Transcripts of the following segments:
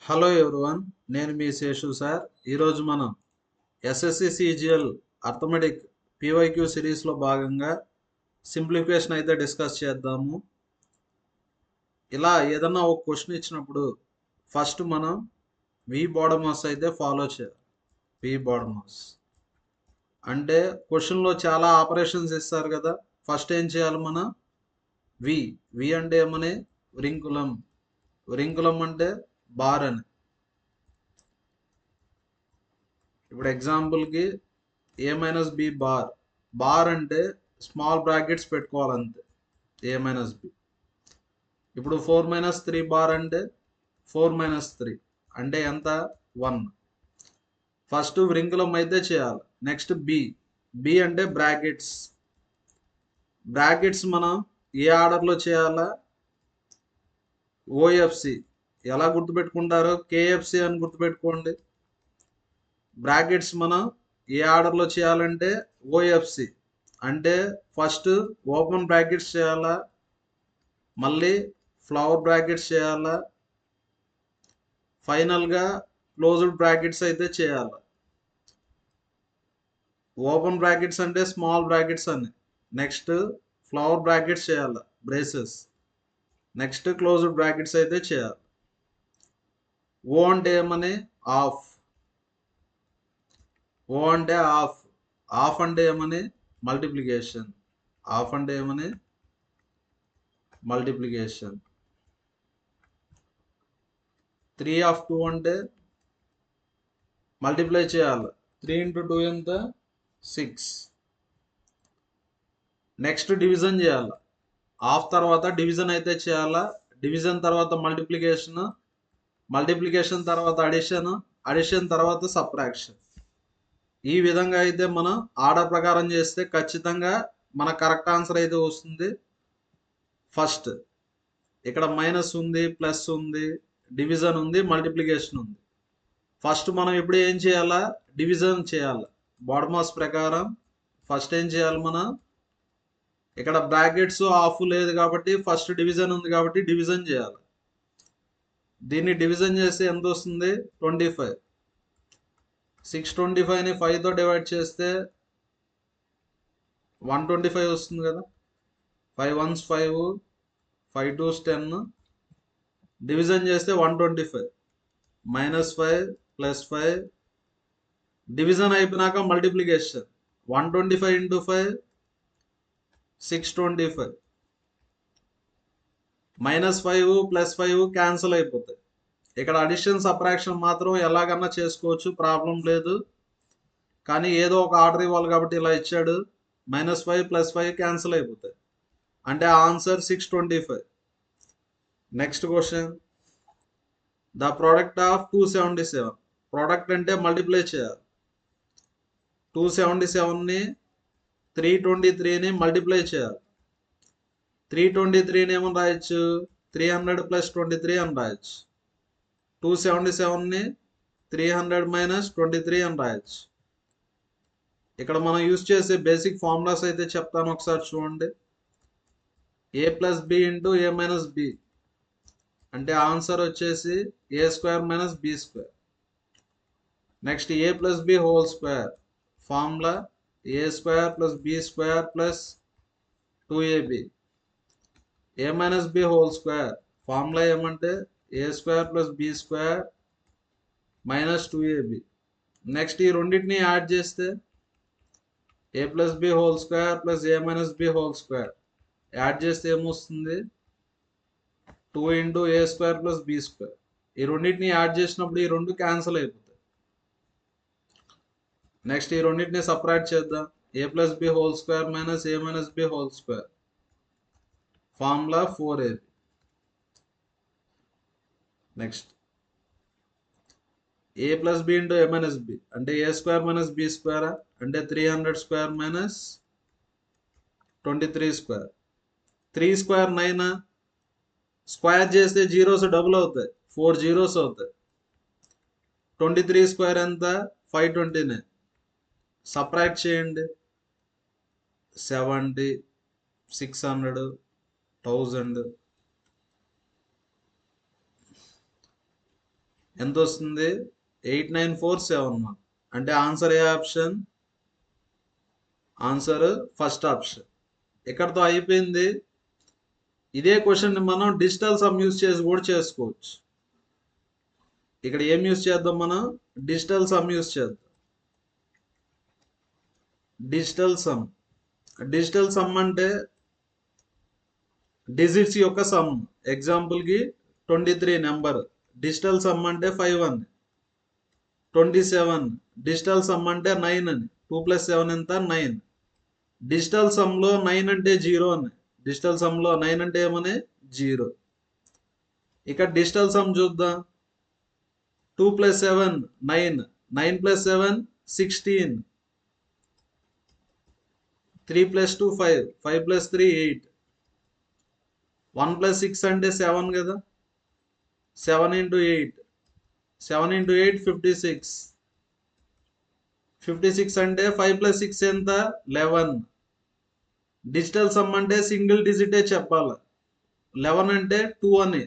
Hello everyone, నేను మీ Seshu sir. ఈరోజు మనం ఎస్ఎస్సి సిజిఎల్ అర్థమెటిక్ పీవైక్యూ సిరీస్లో భాగంగా సింప్లిఫికేషన్ అయితే డిస్కస్ చేద్దాము. ఇలా ఏదన్నా ఒక క్వశ్చన్ ఇచ్చినప్పుడు ఫస్ట్ మనం వి బాడమస్ అయితే ఫాలో చేయాలి. వి బాడమస్ అంటే క్వశ్చన్లో చాలా ఆపరేషన్స్ ఇస్తారు కదా. ఫస్ట్ ఏం చేయాలి మనం? వి వి అంటే ఏమని? వ్రింకులం. వ్రింకులం అంటే బార్ అని. ఇప్పుడు ఎగ్జాంపుల్కి ఏ మైనస్ బి బార్. బార్ అంటే స్మాల్ బ్రాకెట్స్ పెట్టుకోవాలంతే. ఏ మైనస్ బి. ఇప్పుడు 4 - 3 బార్ అంటే 4 - 3 అంటే ఎంత? 1. ఫస్ట్ వ్రింకులం అయితే చేయాలి. Next B. బి అంటే బ్రాకెట్స్. బ్రాకెట్స్ మనం ఏ ఆర్డర్లో చేయాలా? ఓఎఫ్సి. ఎలా గుర్తుపెట్టుకుంటారో కేఎఫ్సి అని గుర్తుపెట్టుకోండి. బ్రాకెట్స్ మనం ఏ ఆర్డర్లో చేయాలంటే ఓఎఫ్సి. అంటే ఫస్ట్ ఓపెన్ బ్రాకెట్స్ చేయాలా, మళ్ళీ ఫ్లవర్ బ్రాకెట్స్ చేయాలా, ఫైనల్గా క్లోజ్డ్ బ్రాకెట్స్ అయితే చేయాలి. ఓపెన్ బ్రాకెట్స్ అంటే స్మాల్ బ్రాకెట్స్ అని. నెక్స్ట్ ఫ్లవర్ బ్రాకెట్స్ చేయాలి, బ్రేసెస్. నెక్స్ట్ క్లోజ్డ్ బ్రాకెట్స్ అయితే చేయాలి. ఓ అంటే ఏమని? ఆఫ్. ఓ అంటే ఆఫ్. ఆఫ్ అంటే ఏమని? మల్టిప్లికేషన్. ఆఫ్ అంటే ఏమని? మల్టిప్లికేషన్. 3/2 అంటే మల్టిప్లై చేయాలి. 3 × 2 ఎంత? 6. నెక్స్ట్ డివిజన్ చేయాలి. హాఫ్ తర్వాత డివిజన్ అయితే చేయాలా. డివిజన్ తర్వాత మల్టిప్లికేషన్. మల్టిప్లికేషన్ తర్వాత అడిషన్. అడిషన్ తర్వాత సబ్ట్రాక్షన్. ఈ విధంగా అయితే మనం ఆర్డర్ ప్రకారం చేస్తే ఖచ్చితంగా మన కరెక్ట్ ఆన్సర్ అయితే వస్తుంది. ఫస్ట్ ఇక్కడ మైనస్ ఉంది, ప్లస్ ఉంది, డివిజన్ ఉంది, మల్టిప్లికేషన్ ఉంది. ఫస్ట్ మనం ఇప్పుడు ఏం చేయాలా? డివిజన్ చేయాలి. బాడమాస్ ప్రకారం ఫస్ట్ ఏం చేయాలి మనం? ఇక్కడ బ్రాకెట్స్ ఆఫ్ లేదు కాబట్టి ఫస్ట్ డివిజన్ ఉంది కాబట్టి డివిజన్ చేయాలి. దీన్ని డివిజన్ చేస్తే ఎంత వస్తుంది? 25. 625ని 5తో డివైడ్ చేస్తే 125 వస్తుంది కదా. 5 1s 5, 5 2s 10. డివిజన్ చేస్తే 125. -5 +5. డివిజన్ అయిపోయినాక మల్టిప్లికేషన్. 125 × 5 625. -5 +5 క్యాన్సిల్ అయిపోతాయి. ఇక్కడ అడిషన్ సబ్ట్రాక్షన్ మాత్రం ఎలాగన్నా చేసుకోవచ్చు, ప్రాబ్లం లేదు. కానీ ఏదో ఒక ఆర్డర్ ఇవ్వాలి కాబట్టి ఇలా ఇచ్చాడు. -5 +5 క్యాన్సిల్ అయిపోతాయి. అంటే answer 625. Next question. The product of 277. Product అంటే మల్టిప్లై చేయాలి. 277ని 323ని మల్టిప్లై చేయాలి. 323ని ఏమని రాయొచ్చు? 300 + 23 అని రాయొచ్చు. 277ని 300 - 23 అని రాయొచ్చు. ఇక్కడ మనం యూజ్ చేసే బేసిక్ ఫార్ములాస్ అయితే చెప్తాను, ఒకసారి చూడండి. a + b × a - b అంటే ఆన్సర్ వచ్చేసి a² - b². Next a + b whole square. Formula a² + b² + 2ab. a - b whole square. Formula ఏమంటే a² + b² - 2ab. నెక్స్ట్ ఈ రెండింటిని యాడ్ చేస్తే a + b whole square + a - b whole square yard చేస్తే ఏమొస్తుంది? 2 × a² + b². ఈ రెండింటిని add చేసినప్పుడు ఈ రెండు క్యాన్సిల్ అయిపోతాయి. నెక్స్ట్ ఈ రెండింటిని సపరేట్ చేద్దాం. a + b whole square - a - b whole square. Formula 4ab. Next a + b × a - b అంటే a² - b² అంటే 300² - 23². 3² 9. స్క్వేర్ చేస్తే జీరోస్ డబుల్ అవుతాయి, 4 జీరోస్ అవుతాయి. 23² ఎంత? 529. సబ్ట్రాక్ట్ చేయండి. 70, 600, 1000. ఎంత వస్తుంది? 8947 అంటే ఆన్సర్ ఏ ఆప్షన్? Answer first option. ఇక్కడతో అయిపోయింది. ఇదే క్వశ్చన్ మనం డిజిటల్ సమ్ యూజ్ చేసి కూడా చేసుకోవచ్చు. ఇక్కడ ఏం యూజ్ చేద్దాం మనం? డిజిటల్ సమ్ యూజ్ చేద్దాం. Digital sum. డిజిటల్ సమ్ అంటే డిజిట్స్ యొక్క సమ్. ఎగ్జాంపుల్ కి 23 నెంబర్ డిజిటల్ సమ్ అంటే 5 అని. 27 డిజిటల్ సమ్ అంటే 9 అని. 2 + 7 ఎంత? 9. డిజిటల్ సమ్ లో 9 అంటే 0 అని. డిజిటల్ సమ్ లో 9 అంటే ఏమని? 0. ఇక డిజిటల్ సమ్ చూద్దాం. 2 + 7 9. 9 + 7 16. 3 + 2 5. 5 + 3 8. 1 + 6 అంటే 7 కదా. 7 × 8. 7 × 8 56. 56 అంటే 5 + 6 ఎంత? 11. డిజిటల్ సమ్ అంటే సింగిల్ డిజిటే చెప్పాలి. 11 అంటే 2 అని.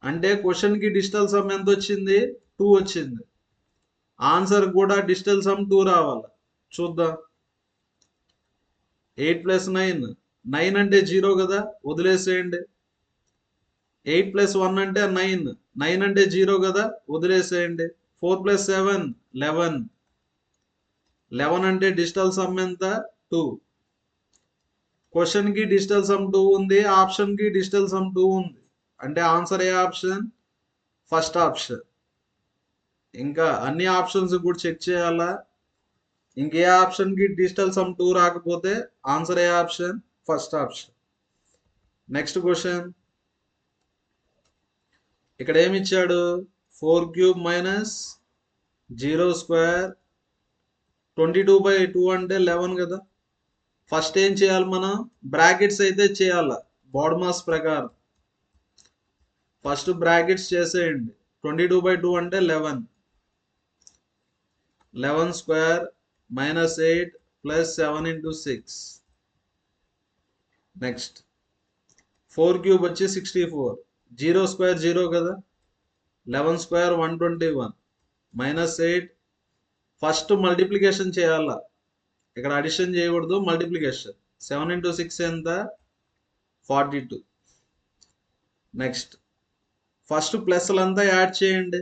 అంటే క్వశ్చన్ కి డిజిటల్ సమ్ ఎంత వచ్చింది? 2 వచ్చింది. ఆన్సర్ కూడా డిజిటల్ సమ్ 2 రావాలి. చూద్దాం. 8 + 9. 9 అంటే 0 కదా, వదిలేసేయండి. 8 + 1 అంటే 9. 9 అంటే 0 కదా, వదిలేసేయండి. 4 + 7 11. 11 అంటే డిజిటల్ సమ్ ఎంత? 2. క్వశ్చన్ కి డిజిటల్ సమ్ 2 ఉంది, ఆప్షన్ కి డిజిటల్ సమ్ 2 ఉంది. అంటే ఆన్సర్ ఏ ఆప్షన్? First option. ఇంకా అన్ని ఆప్షన్స్ కూడా చెక్ చేయాలా? ఇంకే ఆప్షన్ కి డిజిటల్ సమ్ 2 రాకపోతే ఆన్సర్ ఏ option? First option. Next question. ఇక్కడ ఏమి ఇచ్చాడు? 4³ - 0² 22/2 అంటే 11 కదా. ఫస్ట్ ఏం చేయాలి మనం? బ్రాకెట్స్ అయితే చేయాలి బోర్డ్మాస్ ప్రకారం. ఫస్ట్ బ్రాకెట్స్ చేసేయండి. 22/2 అంటే 11. 11² - 8 + 7 × 6. నెక్స్ట్ 4³ వచ్చి 64. 0² 0 కదా. 11² 121. -8. ఫస్ట్ మల్టిప్లికేషన్ చేయాల. ఇక్కడ అడిషన్ చేయకూడదు, మల్టిప్లికేషన్. 7 × 6 ఎంత? 42. నెక్స్ట్ ఫస్ట్ ప్లస్లంతా యాడ్ చేయండి.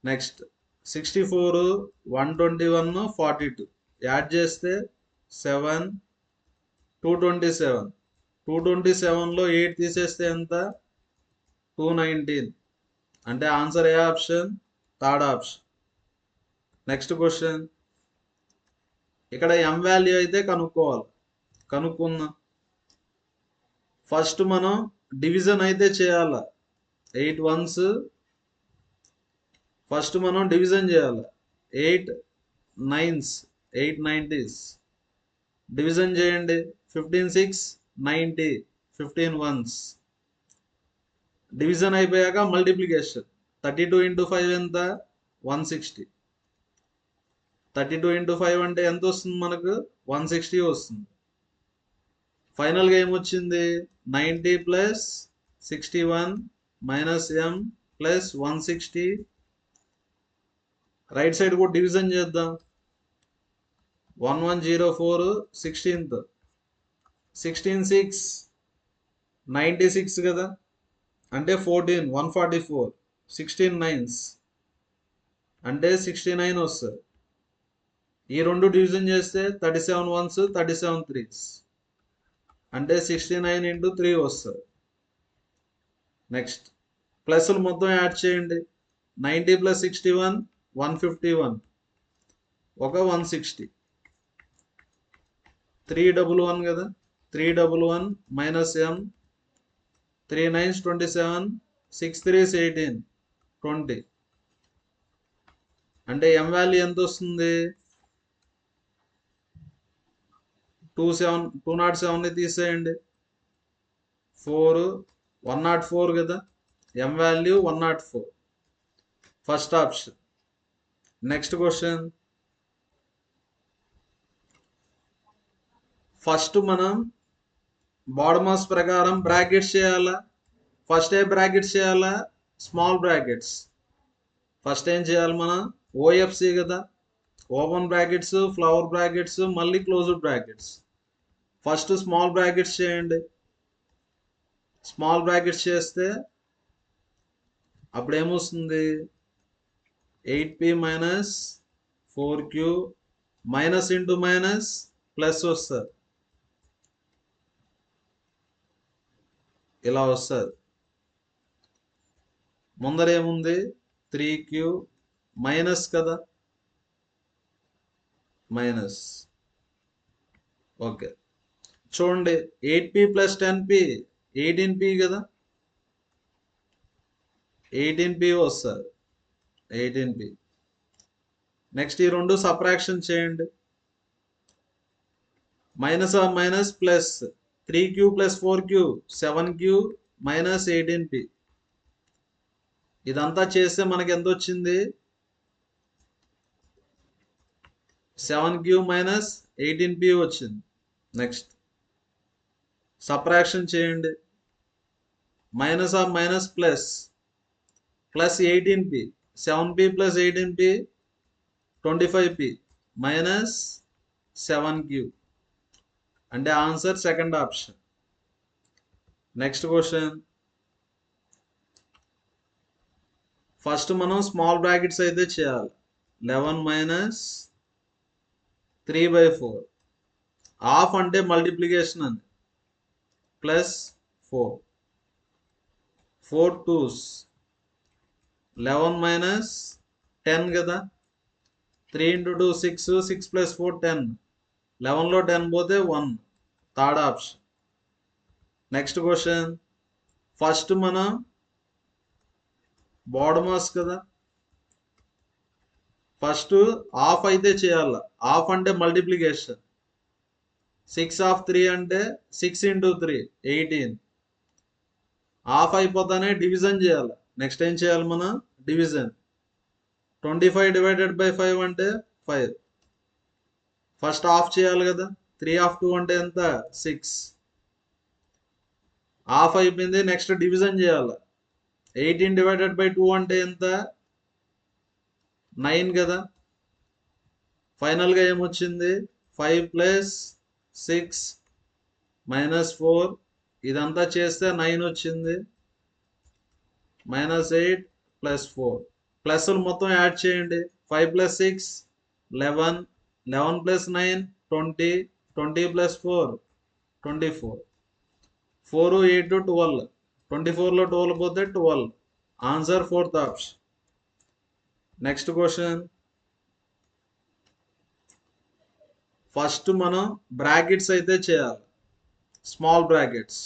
నెక్స్ట్ 64 121 42 యాడ్ చేస్తే 7 227. 227లో 8 తీసేస్తే ఎంత? 219. అంటే ఆన్సర్ ఏ option? Third option. Next question. ఇక్కడ m వాల్యూ అయితే కనుక్కోవాలి. కనుక్కుందాం. ఫస్ట్ మనం డివిజన్ అయితే చేయాలి. 8 ones. ఫస్ట్ మనం డివిజన్ చేయాలి. 8 9s 8 90s. డివిజన్ చేయండి. 15 6 90. 15 ones. డివిజన్ అయిపోయాక మల్టిప్లికేషన్. 32 × 5 ఎంత? 160. 32 × 5 అంటే ఎంత వస్తుంది మనకు? 160 వస్తుంది. ఫైనల్గా ఏమొచ్చింది? 90 + 61 - m + 160. రైట్ సైడ్ కూడా డివిజన్ చేద్దాం. 1104 16th. 16 6 96 కదా. అంటే 14 144. 16 9s అంటే 69 వస్తుంది. ఈ రెండు డివిజన్ చేస్తే 37 1s 37 3s అంటే 69 × 3 వస్తుంది. నెక్స్ట్ ప్లస్లు మొత్తం యాడ్ చేయండి. 90 + 61 151. ఒక 160. 311 కదా. 311 - m 3 9s 27. 6 3s 18 20. అంటే m వాల్యూ ఎంత వస్తుంది? 207ని తీసేయండి. 4 104 కదా. m value 104. First option. Next question. First మనం బాడమాస్ ప్రకారం బ్రాకెట్స్ చేయాలా. ఫస్ట్ ఏ బ్రాకెట్స్ చేయాలా? Small brackets. ఫస్ట్ ఏం చేయాలి మన ఓఎఫ్సి కదా, ఓపెన్ బ్రాకెట్స్, ఫ్లవర్ బ్రాకెట్స్, మళ్ళీ closed brackets. First small brackets చేయండి. స్మాల్ బ్రాకెట్స్ చేస్తే అప్పుడు ఏమొస్తుంది, 8p minus 4q minus into minus plus వస్తుంది, ఇలా వస్తుంది. ముందర ఏముంది 3q మైనస్ కదా, మైనస్. ఓకే చూడండి, 8p ప్లస్ 10p 18p కదా, 18p వస్తుంది, 18p. నెక్స్ట్ ఈ రెండు సబ్ట్రాక్షన్ చేయండి. Minus of minus plus 3q plus 4q 7q minus 18p. ఇదంతా చేస్తే మనకి ఎంత వచ్చింది, 7q మైనస్ 18p వచ్చింది. నెక్స్ట్ సబ్ట్రాక్షన్ చేయండి. Minus of minus plus 18p, 7p plus 18p 25p minus 7q. అంటే answer second option. Next question. First మనం small brackets అయితే చేయాలి. 11 మైనస్ 3/4. హాఫ్ అంటే మల్టిప్లికేషన్ అని, ప్లస్ 4, 4 2s. 11 మైనస్ 10 కదా, 3 ఇంటూ 2 6, 6 ప్లస్ 4 10. 11లో 10 పోతే 1, third option. Next question. First మనం బాడమాస్ కదా, ఫస్ట్ హాఫ్ అయితే చేయాలి. హాఫ్ అంటే మల్టిప్లికేషన్. 6 ఆఫ్ 3 అంటే 6 ఇంటూ 3 18. హాఫ్ అయిపోతానే డివిజన్ చేయాలి. నెక్స్ట్ ఏం చేయాలి మన డివిజన్. 25 డివైడెడ్ బై 5 అంటే 5. ఫస్ట్ హాఫ్ చేయాలి కదా, 3 ఆఫ్ 2 అంటే ఎంత 6. హాఫ్ అయిపోయింది, నెక్స్ట్ డివిజన్ చేయాలి. 18 డివైడెడ్ బై 2 అంటే ఎంత 9 కదా. ఫైనల్గా ఏమొచ్చింది 5 ప్లస్ 6 మైనస్ 4. ఇదంతా చేస్తే 9 వచ్చింది, మైనస్ 8 ప్లస్ 4. ప్లస్లు మొత్తం యాడ్ చేయండి. 5 ప్లస్ 6 11, 11 ప్లస్ 9 20, 20 ప్లస్ 4 24, 4 8 12. 24లో 12 పోతే 12. Answer fourth option. Next question. First మనం బ్రాకెట్స్ అయితే చేయాలి. Small brackets.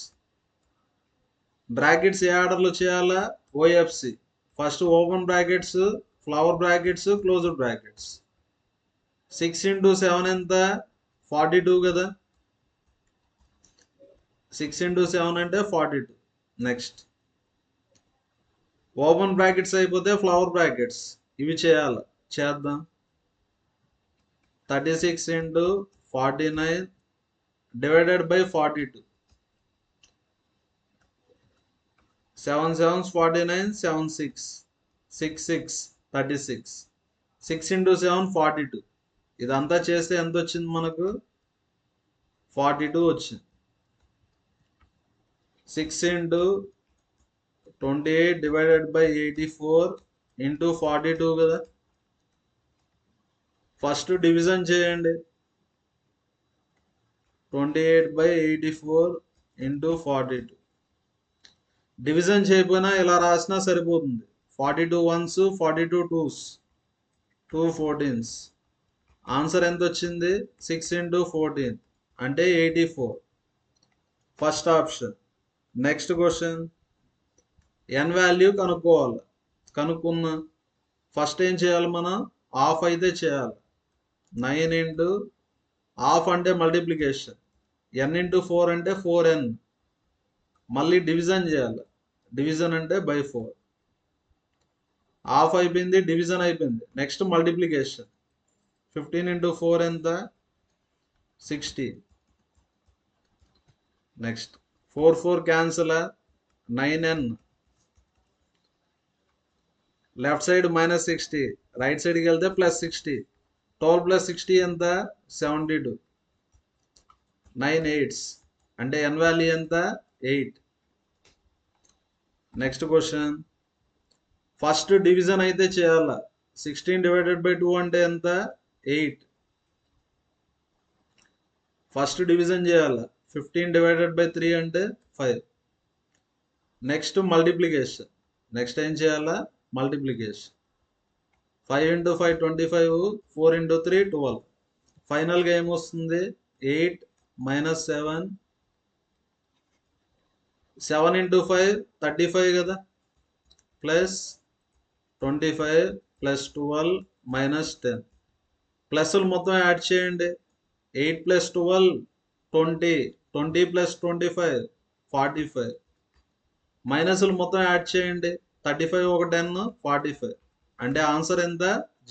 బ్రాకెట్స్ ఏ ఆర్డర్లో చేయాలా, OFC. First open brackets, flower brackets, closed brackets. 6 into 7 ఎంత 42 కదా, 6 ఇంటూ 7 అంటే 42. నెక్స్ట్ ఓపెన్ బ్రాకెట్స్ అయిపోతే ఫ్లవర్ బ్రాకెట్స్ ఇవి చేయాలి, చేద్దాం. 36 into 49 divided by 42. 7 7s 49, 7 6 6 6 36. 6 into 7 42. ఇదంతా చేస్తే ఎంత వచ్చింది మనకు 42 వచ్చింది. 6 ఇంటూ 28 డివైడెడ్ బై 84 ఇంటూ 42 కదా. ఫస్ట్ డివిజన్ చేయండి. 28 బై 84 ఇంటూ 42. డివిజన్ చేయకపోయినా ఇలా రాసినా సరిపోతుంది. 42 1s 42 2s 2 14s. ఆన్సర్ ఎంత వచ్చింది 6 ఇంటూ 14 అంటే 84. First option. Next question. n value కనుక్కోవాలి. కనుక్కున్న ఫస్ట్ ఏం చేయాలి మనం హాఫ్ అయితే చేయాలి. 9 ఇంటూ హాఫ్ అంటే మల్టిప్లికేషన్, n ఇంటూ 4 అంటే 4n. మళ్ళీ డివిజన్ చేయాలి. డివిజన్ అంటే బై 4. హాఫ్ అయిపోయింది, డివిజన్ అయిపోయింది. Next multiplication. 15 ఇంటూ 4 ఎంత 60. Next 4 4 cancel, 9n. Left side -60, right సైడ్కి వెళ్తే +60. 12 + 60 ఎంత? 72. 9 8s అంటే n వాల్యూ ఎంత? 8. నెక్స్ట్ క్వశ్చన్, ఫస్ట్ డివిజన్ అయితే చేయాల. 16/2 అంటే ఎంత? 8. ఫస్ట్ డివిజన్ చేయాల. 15/3 అంటే 5. Next multiplication. నెక్స్ట్ ఏం చేయాలా? మల్టిప్లికేషన్. 5 × 5 25, 4 × 3 12. ఫైనల్గా ఏమొస్తుంది? 8 - 7. 7 × 5 35 కదా, ప్లస్ 25 + 12 -10. ప్లస్లు మొత్తం యాడ్ చేయండి. 8 + 12 20, 20 + 25 45. మైనస్లు మొత్తం యాడ్ చేయండి. 35 ఒక 10 45. అంటే ఆన్సర్ ఎంత?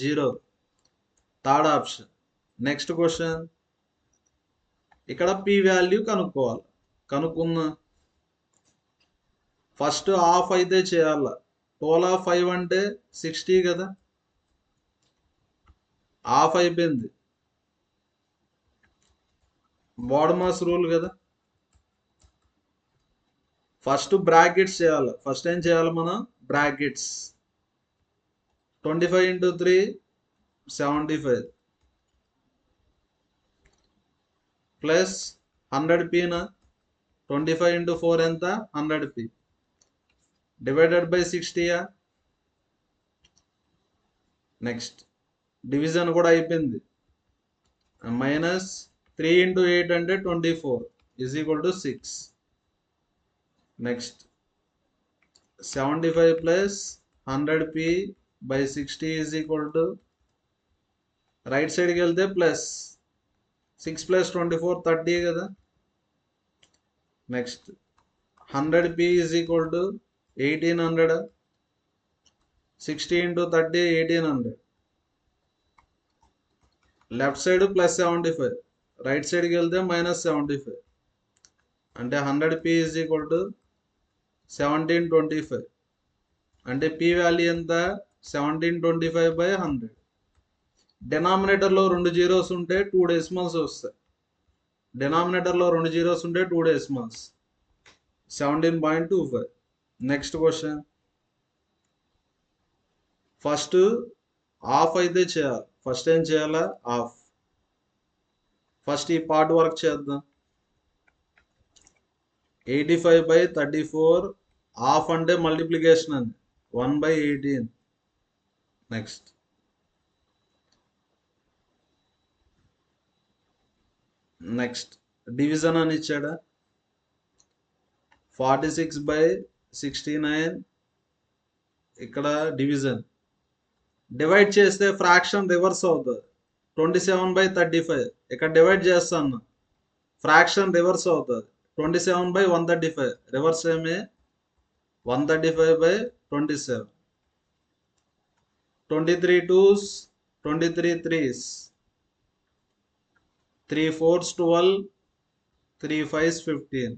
0. Third option. నెక్స్ట్ క్వశ్చన్, ఇక్కడ p వాల్యూ కనుక్కోవాలి. కనుక్కున్న ఫస్ట్ హాఫ్ అయితే చేయాల. 12/5 అంటే 60 కదా, హాఫ్ అయిపోయింది. బాడమాస్ రూల్ కదా. ఫస్ట్ బ్రాకెట్స్ చేయాలి. ఫస్ట్ ఏం చేయాలి మనం? బ్రాకెట్స్. 25 × 3 75 ప్లస్ 100p నా. 25 × 4 ఎంత? 100p divided by 60. Next division కూడా అయిపోయింది. -3 × 8 అంటే 24 = 6. Next 75 plus 100p by 60 = right సైడ్కి వెళ్తే ప్లస్ 6 + 24 30 కదా. Next 100p = 1800. 60 × 30 1800. Left side +75, right సైడ్కి వెళ్తే -75. అంటే 100p = 1725. అంటే p వాల్యూ ఎంత? 1725/100. డినామినేటర్లో 2 జీరోస్ ఉంటే 2 డెసిమల్స్ వస్తాయి. డినామినేటర్లో 2 జీరోస్ ఉంటే 2 decimals. 17.25. Next question, first half అయితే చేయాలి. ఫస్ట్ ఏం చేయాలా? హాఫ్. ఫస్ట్ ఈ పార్ట్ వర్క్ చేద్దాం. 85/34 హాఫ్ అంటే మల్టిప్లికేషన్ అని 1/18. నెక్స్ట్ డివిజన్ అని ఇచ్చాడా? 46/69 ఇక్కడ డివిజన్. డివైడ్ చేస్తే ఫ్రాక్షన్ రివర్స్ అవుతుంది. 27/35 ఇక్కడ డివైడ్ చేస్తాను, ఫ్రాక్షన్ రివర్స్ అవుతుంది. 27/135 రివర్స్ ఏమి? 135/27. 23 2s 23 3s. 3 4s 12, 3 5s 15,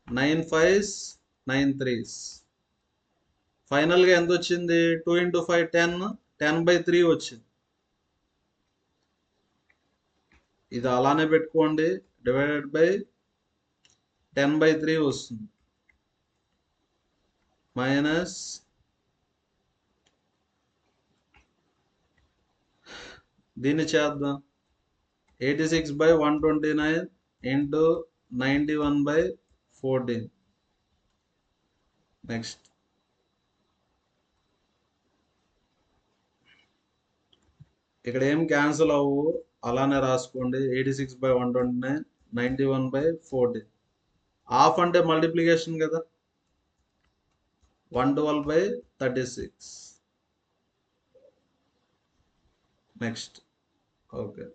9 5s 9 3s. ఫైనల్గా ఎంత వచ్చింది? 2 × 5 10, 10/3 వచ్చింది. ఇది అలానే పెట్టుకోండి. డివైడెడ్ బై 10/3 వస్తుంది. మైనస్ దీన్ని చేద్దాం. 86/129 × 91/14. నెక్స్ట్ ఇక్కడ ఏం క్యాన్సిల్ అవ్వు, అలానే రాసుకోండి. 86/129 91/14. హాఫ్ అంటే మల్టిప్లికేషన్ కదా, 112/36. నెక్స్ట్ ఓకే,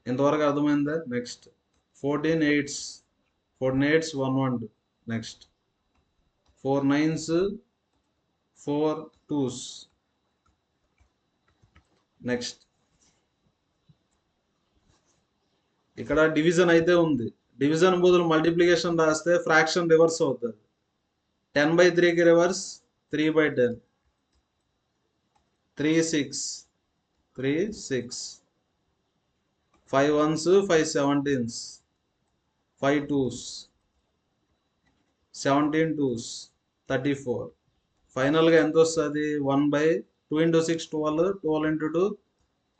ఇంతవరకు అర్థమైందా? Next 14 8s 112. Next 4 9s 4 2s. Next ఇక్కడ డివిజన్ అయితే ఉంది. డివిజన్ బదులు మల్టిప్లికేషన్ రాస్తే ఫ్రాక్షన్ రివర్స్ అవుతుంది. 10/3కి reverse 3/10. 3 6 3 6 5 1s 5 17s 5 2s 17 2s 34. ఫైనల్గా ఎంత వస్తుంది? 1/2 into 6 12, 12 into 2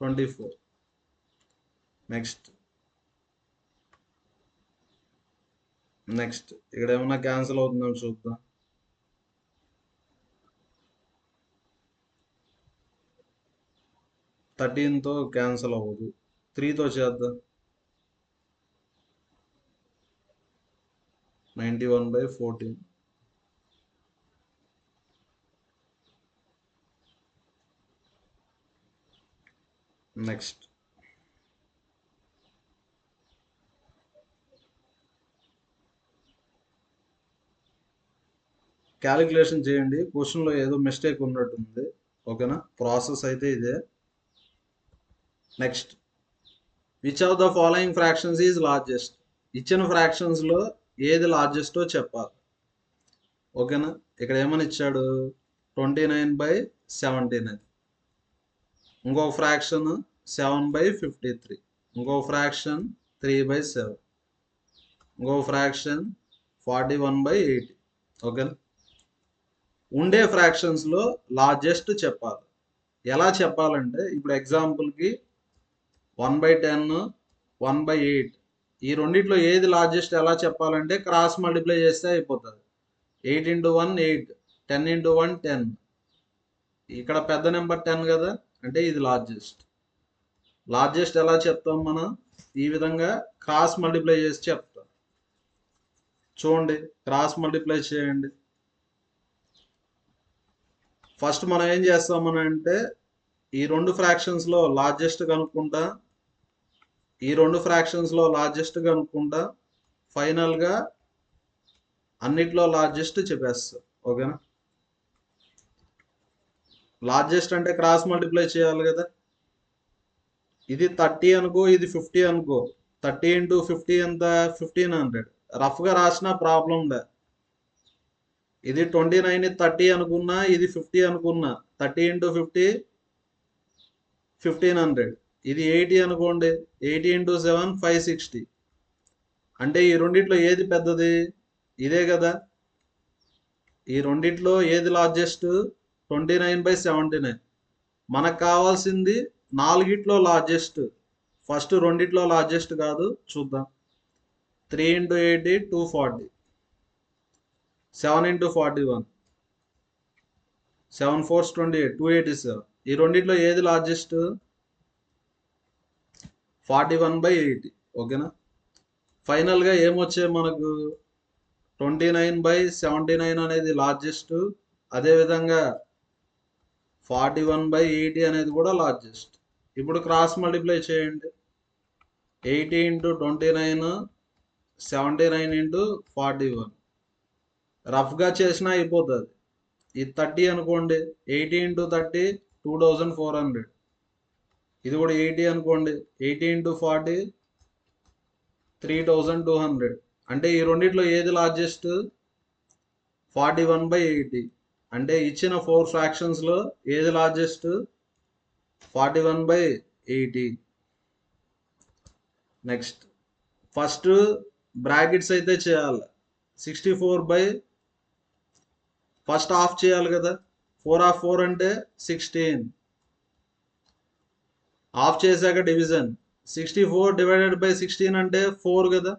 24. నెక్స్ట్ ఇక్కడ ఏమన్నా క్యాన్సిల్ అవుతుందో చూద్దాం. 13తో క్యాన్సిల్ అవ్వదు, 3తో చేద్దాం. 91/14. నెక్స్ట్ క్యాలిక్యులేషన్ చేయండి. క్వశ్చన్లో ఏదో మిస్టేక్ ఉన్నట్టుంది. ఓకేనా, ప్రాసెస్ అయితే ఇదే. Next, which of the following fractions is largest? ఇచ్చిన ఫ్రాక్షన్స్లో ఏది లార్జెస్టో చెప్పాలి. ఓకేనా, ఇక్కడ ఏమని ఇచ్చాడు? 29/79. ఇంకొక ఫ్రాక్షన్ 7/53. ఇంకొక ఫ్రాక్షన్ 3/7. ఇంకొక ఫ్రాక్షన్ 41/80. ఓకేనా, ఉండే ఫ్రాక్షన్స్లో లార్జెస్ట్ చెప్పాలి. ఎలా చెప్పాలంటే, ఇప్పుడు ఎగ్జాంపుల్కి 1/10, 1/8, ఈ రెండిట్లో ఏది లార్జెస్ట్ ఎలా చెప్పాలంటే క్రాస్ మల్టిప్లై చేస్తే అయిపోతుంది. 8 into 1 8, 10 into 1 10. ఇక్కడ పెద్ద నెంబర్ 10 కదా, అంటే ఇది లార్జెస్ట్. లార్జెస్ట్ ఎలా చెప్తాం మనం? ఈ విధంగా క్రాస్ మల్టిప్లై చేసి చెప్తాం. చూడండి, క్రాస్ మల్టిప్లై చేయండి. ఫస్ట్ మనం ఏం చేస్తామని అంటే, ఈ రెండు ఫ్రాక్షన్స్లో లార్జెస్ట్ కనుక్కుంటా, ఈ రెండు ఫ్రాక్షన్స్లో లార్జెస్ట్ కనుక్కుంటా, ఫైనల్గా అన్నిట్లో లార్జెస్ట్ చెప్పేస్తా. ఓకేనా, లార్జెస్ట్ అంటే క్రాస్ మల్టిప్లై చేయాలి కదా. ఇది 30 అనుకో, ఇది 50 అనుకో. 30 into 50 ఎంత? 1500. రఫ్గా రాసిన ప్రాబ్లం లే. ఇది 29 30 అనుకున్నా, ఇది 50 అనుకున్నా. 30 into 50 1500. ఇది 80 అనుకోండి, 80 into 7 560. అంటే ఈ రెండిట్లో ఏది పెద్దది? ఇదే కదా. ఈ రెండిట్లో ఏది లార్జెస్ట్? 29/79. మనకు కావాల్సింది నాలుగిట్లో లార్జెస్ట్. ఫస్ట్ రెండిట్లో లార్జెస్ట్ కాదు, చూద్దాం. 3 into 80 240. 7 into 41 7 4s 28 287. ఈ రెండిట్లో ఏది లార్జెస్ట్? 41/80. ఓకేనా, ఫైనల్గా ఏమొచ్చాయి మనకు? 29/79 అనేది లార్జెస్ట్. అదేవిధంగా 41/80 అనేది కూడా లార్జెస్ట్. ఇప్పుడు క్రాస్ మల్టిప్లై చేయండి. 80 into 29, 79 into 41. రఫ్గా చేసినా అయిపోతుంది. ఇది 30 అనుకోండి, 80 into 30 2400. ఇది కూడా 80 అనుకోండి, 80 into 40 3200. అంటే ఈ రెండిట్లో ఏది లార్జెస్ట్? 41/80. అంటే ఇచ్చిన 4 ఫ్రాక్షన్స్లో ఏది లార్జెస్ట్? 41/80. నెక్స్ట్, ఫస్ట్ బ్రాకెట్స్ అయితే చేయాలి. 64 ఫస్ట్ హాఫ్ చేయాలి కదా. 4 of 4 అంటే 16. హాఫ్ చేశాక డివిజన్. 64 divided by 16 అంటే 4 కదా.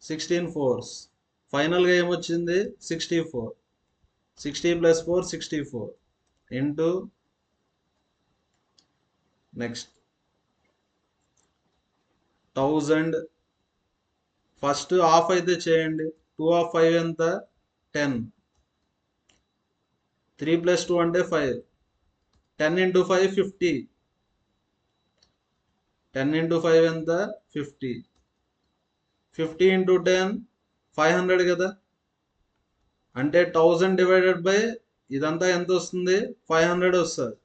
16 4s. ఫైనల్గా ఏమొచ్చింది? 64. 60 + 4 64 ఇంటూ నెక్స్ట్ 1000. ఫస్ట్ హాఫ్ అయితే చేయండి. 2 of 5 ఎంత? 10. 3 + 2 అంటే 5. 10 into 5 50. 10 into 5 ఎంత? 50. 50 into 10 500 కదా. అంటే 1000 divided by ఇదంతా ఎంత వస్తుంది? 500 వస్తుంది.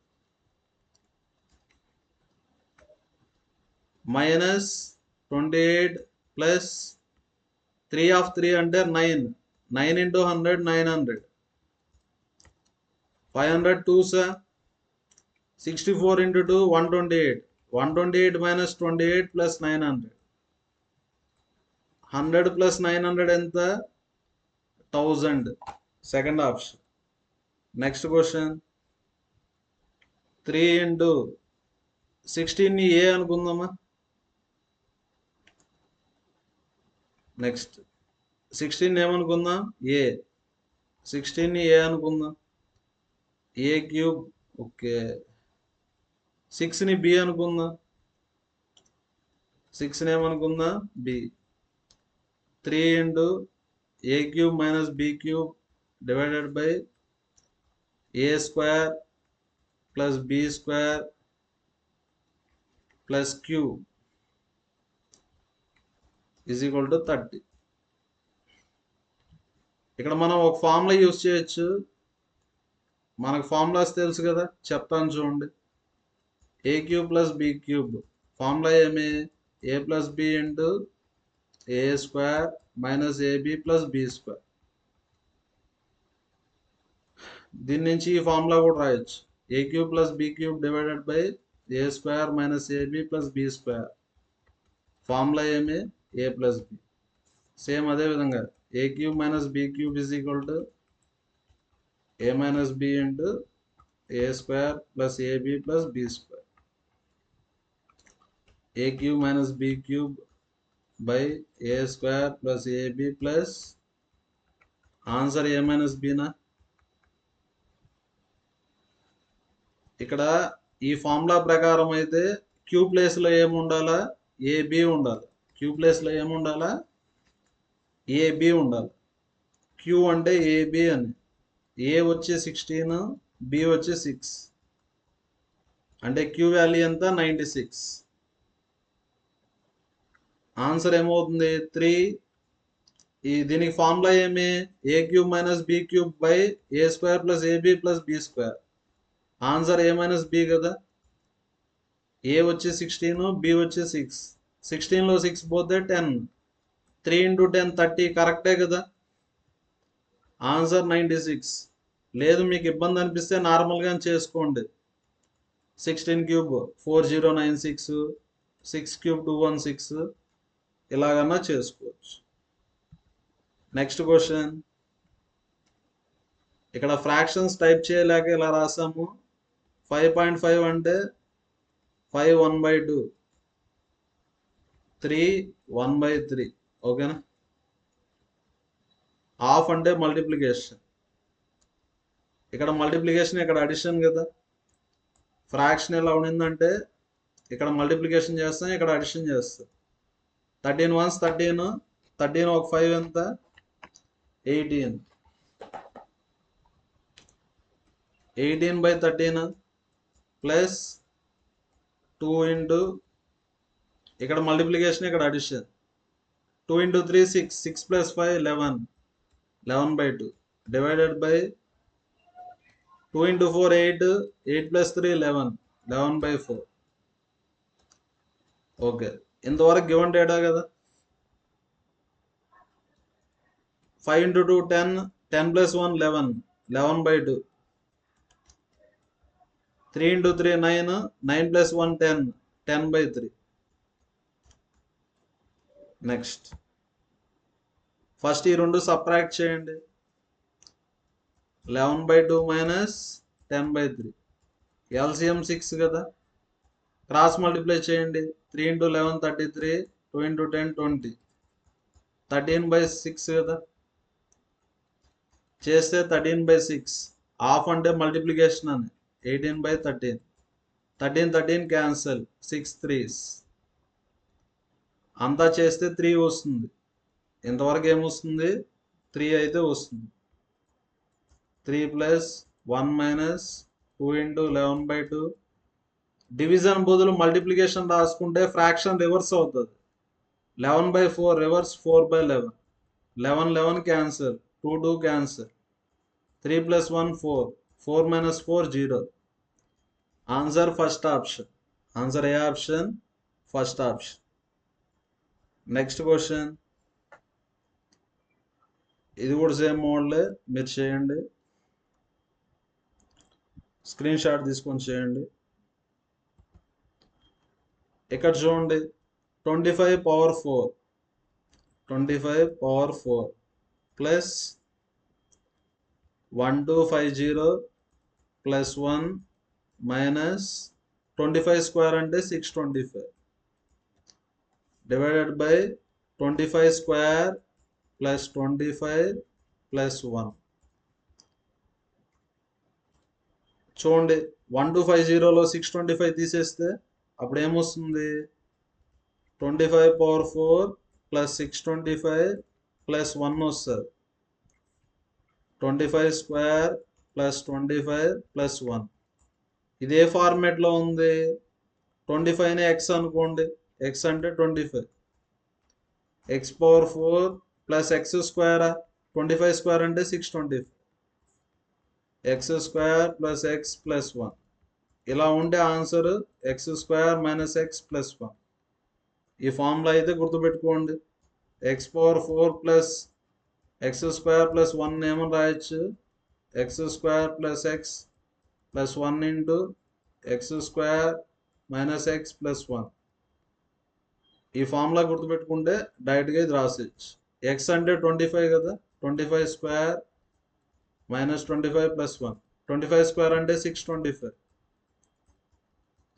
-28 + 3 of 3 అంటే 9. 9 into 100, 900. 500 2s, 64 into 2, 128. 128 minus 28 plus 900. 100 plus 900 ఎంత? 1000. Second option. Next question. 3 into 16 ని ఏ అనుకుందామా? నెక్స్ట్ 16 ఏమనుకుందాం? ఏ. 16 ని ఏ అనుకుందాం. ఏ క్యూబ్. ఓకే. 6 ని బి అనుకుందాం. 6 ని ఏమనుకుందాం? B. 3 into A cube minus B cube divided by A square plus B square plus cube is equal to 30. ఇక్కడ మనం ఒక ఫార్ములా యూజ్ చేయొచ్చు. మనకు ఫార్ములాస్ తెలుసు కదా, చెప్తాను చూడండి. A cube plus B cube formula ఏమి? A plus B into A square minus AB plus B square. దీని నుంచి ఈ ఫార్ములా కూడా రాయొచ్చు. A cube plus B cube divided by A square minus AB plus B square. Formula ఏమి? A plus B. Same అదే విధంగా A cube minus B cube is equal to A minus B into A square plus AB plus B square. A cube minus B cube by A square plus AB plus answer A minus బినా. ఇక్కడ ఈ formula ప్రకారం అయితే queue ప్లేస్లో ఏముండాలా? AB ఉండాలి. Queue ప్లేస్లో ఏముండాలా? AB ఉండాలి. Queue అంటే ఏబి అని. ఏ వచ్చి 16, బి వచ్చి 6. అంటే క్యూ వాల్యూ ఎంత? 96. ఆన్సర్ ఏమవుతుంది? 3. దీనికి ఫార్ములా ఏమి? A cube minus B cube by A square plus AB plus B square. Answer A minus B కదా. ఏ వచ్చి 16, బి వచ్చి 6. 16లో 6 పోతే 10. 3 into 10 30. కరెక్టే కదా. ఆన్సర్ 96. లేదు మీకు ఇబ్బంది అనిపిస్తే నార్మల్గా చేసుకోండి. 16 క్యూబ్ 4096, 6 క్యూబ్ 216 ఇలాగన్నా చేసుకోవచ్చు. Next question. ఇక్కడ ఫ్రాక్షన్స్ టైప్ చేయలేక ఇలా రాసాము. 5.5 అంటే 5 1/2, 3 1/3. ఓకేనా. హాఫ్ అంటే మల్టిప్లికేషన్. ఇక్కడ మల్టిప్లికేషన్, ఇక్కడ అడిషన్ కదా. ఫ్రాక్షన్ ఎలా ఉండిందంటే ఇక్కడ మల్టిప్లికేషన్ చేస్తాం, ఇక్కడ అడిషన్ చేస్తాం. 13 1s 13. 13 ఒక 5 ఎంత? 18. 18/13 ప్లస్ 2 ఇంటూ ఇక్కడ మల్టిప్లికేషన్, ఇక్కడ addition. 2 into 3 6. 6 plus 5 11. 11/2 divided by 2 into 4 8. 8 plus 3 11. 11/4. Okay. ఇంతవరకు గివెన్ డేటా కదా. 5 into 2 10. 10 plus 1 11. 11/2. 3 into 3 9. 9 plus 1 10. 10/3. Next first ఈ రెండు సబ్ట్రాక్ట్ చేయండి. 11/2 మైనస్ 10/3. ఎల్సిఎం 6 కదా. క్రాస్ మల్టిప్లై చేయండి. 3 into 11 33. 2 into 10 20. 13/6 కదా. చేస్తే 13/6. హాఫ్ అంటే మల్టిప్లికేషన్ అని. 18/13. 13 13 క్యాన్సల్. 6 3s. అంతా చేస్తే 3 వస్తుంది. ఇంతవరకు ఏమొస్తుంది? 3 అయితే వస్తుంది. 3 plus 1 minus 2 into 11/2. డివిజన్ బదులు మల్టిప్లికేషన్ రాసుకుంటే ఫ్రాక్షన్ రివర్స్ అవుతుంది. 11/4 reverse 4/11. 11 11 cancel. 2 2 cancel. 3 plus 1 4. 4 minus 4 0. Answer first option. Answer ఏ option? First option. Next question. ఇది కూడా సేమ్ మోడలే, మీరు చేయండి, స్క్రీన్ షాట్ తీసుకొని చేయండి. ఇక్కడ చూడండి 25 power 4 25 power 4 plus 1250 plus 1 minus 25 square అంటే 625 divided by 25 square plus 25 plus 1. చూడండి 1250లో 625 తీసేస్తే అప్పుడు ఏమొస్తుంది, 25 పవర్ 4 ప్లస్ 625 ప్లస్ 1 వస్తుంది. 25 స్క్వేర్ ప్లస్ 25 ప్లస్ 1. ఇదే ఫార్మేట్లో ఉంది. 25ని ఎక్స్ అనుకోండి, ఎక్స్ అంటే 25, ఎక్స్ పవర్ 4 ప్లస్ ఎక్స్ స్క్వేరా, 25 స్క్వేర్ అంటే 625, X square plus X plus 1. ఇలా ఉండే answer X square minus X plus 1. ఈ ఫార్ములా అయితే గుర్తుపెట్టుకోండి. X power 4 plus X square plus 1 ఏమని రాయొచ్చు, X square plus X plus 1 into X square minus X plus 1. ఈ ఫార్ములా గుర్తుపెట్టుకుంటే డైరెక్ట్గా ఇది రాసేయచ్చు. ఎక్స్ అంటే 25 కదా, 25 స్క్వేర్ మైనస్ 25 ప్లస్ 1. 25 స్క్వేర్ అంటే 625,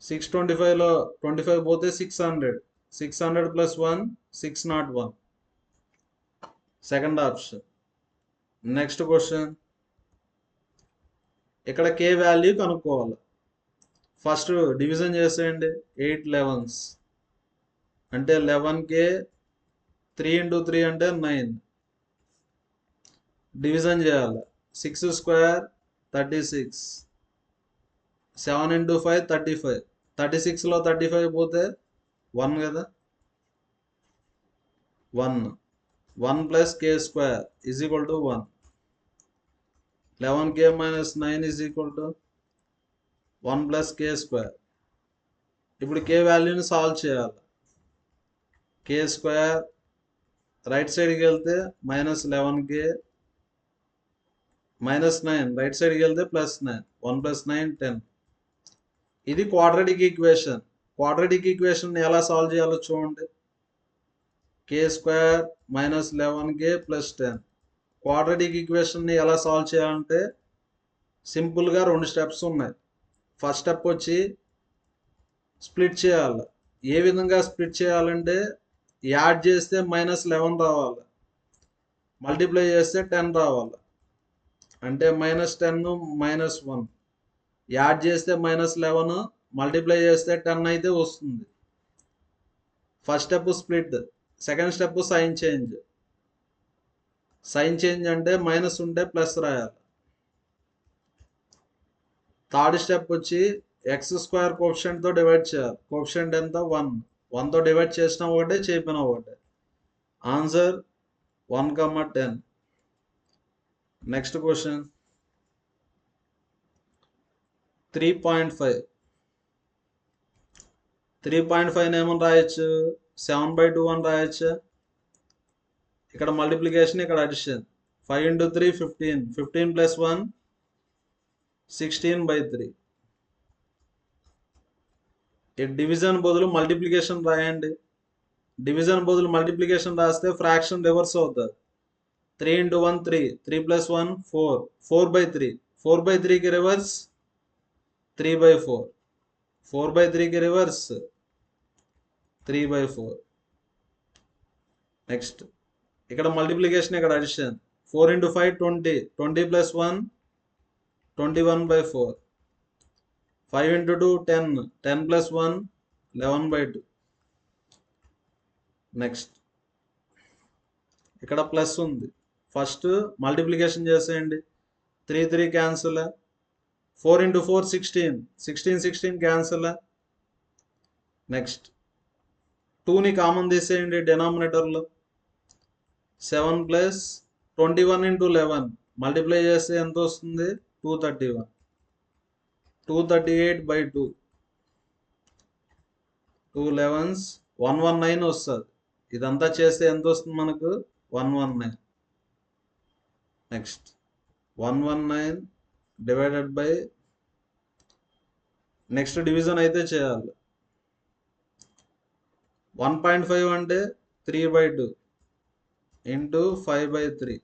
625లో 25 పోతే 600, 600 plus 1 601. Second option. Next question, ఇక్కడ కే వాల్యూ కనుక్కోవాలి. ఫస్ట్ డివిజన్ చేసేయండి. 8 11s అంటే 11K, 3 ఇంటూ 3 అంటే 9. డివిజన్ చేయాలి. 6 స్క్వేర్ 36, 7 ఇంటూ 5 35, 36లో 35 పోతే 1 కదా, 1 plus k square is equal to 1. 11K minus 9 is equal to 1 plus k square. ఇప్పుడు కే వాల్యూని సాల్వ్ చేయాలి. కే స్క్వేర్ రైట్ సైడ్కి వెళ్తే మైనస్ 11K మైనస్ 9 రైట్ సైడ్కి వెళ్తే ప్లస్ 9, 1 ప్లస్ 9 10. ఇది క్వాడ్రాటిక్ ఈక్వేషన్. క్వాడ్రాటిక్ ఈక్వేషన్ ఎలా సాల్వ్ చేయాలో చూడండి. K square minus 11K plus 10. Quadratic ఈక్వేషన్ని ఎలా సాల్వ్ చేయాలంటే సింపుల్గా 2 స్టెప్స్ ఉన్నాయి. ఫస్ట్ స్టెప్ వచ్చి స్ప్లిట్ చేయాలి. ఏ విధంగా స్ప్లిట్ చేయాలంటే యాడ్ చేస్తే మైనస్ 11 రావాలి, మల్టిప్లై చేస్తే 10 రావాలి. అంటే మైనస్ 10 మైనస్ 1, యాడ్ చేస్తే మైనస్ 11, మల్టిప్లై చేస్తే 10 అయితే వస్తుంది. First step split. Second step sign change. Sign change అంటే మైనస్ ఉంటే ప్లస్ రాయాలి. థర్డ్ స్టెప్ వచ్చి ఎక్స్ స్క్వేర్ కోఎఫిషియంట్తో డివైడ్ చేయాలి. కోఎఫిషియంట్ ఎంత, 1. 1తో డివైడ్ చేసిన ఒకటే, చేయకపోయినా ఒకటే. ఆన్సర్ 1,10. Next question 3.5. 3.5 ఏమని రాయొచ్చు, 7/2 అని రాయొచ్చు. ఇక్కడ మల్టిప్లికేషన్, ఇక్కడ అడిషన్. 5 into 3 15, 15 plus 1 16/3. ఈ డివిజన్ బదులు మల్టిప్లికేషన్ రాయండి. డివిజన్ బదులు మల్టిప్లికేషన్ రాస్తే ఫ్రాక్షన్ రివర్స్ అవుతుంది. 3 ఇంటూ 1 3, 3 ప్లస్ 1 4, 4/3. 4/3కి రివర్స్ 3/4, 4/3కి రివర్స్ 3/4. నెక్స్ట్ ఇక్కడ మల్టిప్లికేషన్, ఇక్కడ addition. 4 into 5 20, 20 plus 1 21/4. 5 into 2 10, 10 plus 1 11/2. Next ఇక్కడ ప్లస్ ఉంది. ఫస్ట్ మల్టిప్లికేషన్ చేసేయండి. 3 3 క్యాన్సిల్. 4 into 4 16, 16 16 cancel. నెక్స్ట్ 2ని కామన్ తీసేయండి డినామినేటర్లో. 7 ప్లస్ 21 ఇంటూ 11 మల్టిప్లై చేస్తే ఎంత వస్తుంది, 231. 238/2. 2 11s 119 వస్తుంది. ఇదంతా చేస్తే ఎంత వస్తుంది మనకు, 119. Next 119 divided by, next division అయితే చేయాలి. 1.5 అంటే 3/2 ఇంటూ 5/3.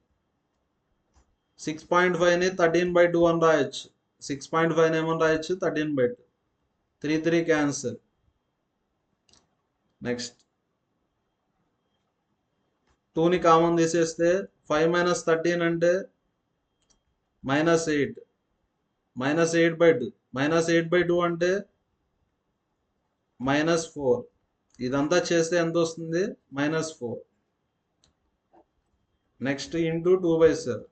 6.5ని 13/2 అని రాయొచ్చు. 6.5 ఏమని రాయొచ్చు, 13/2. 3 క్యాన్సల్. నెక్స్ట్ 2ని కామన్ తీసేస్తే 5 - 13 అంటే -8. -8/2. -8/2 అంటే -4. ఇదంతా చేస్తే ఎంత వస్తుంది, -4. Next into 2/7.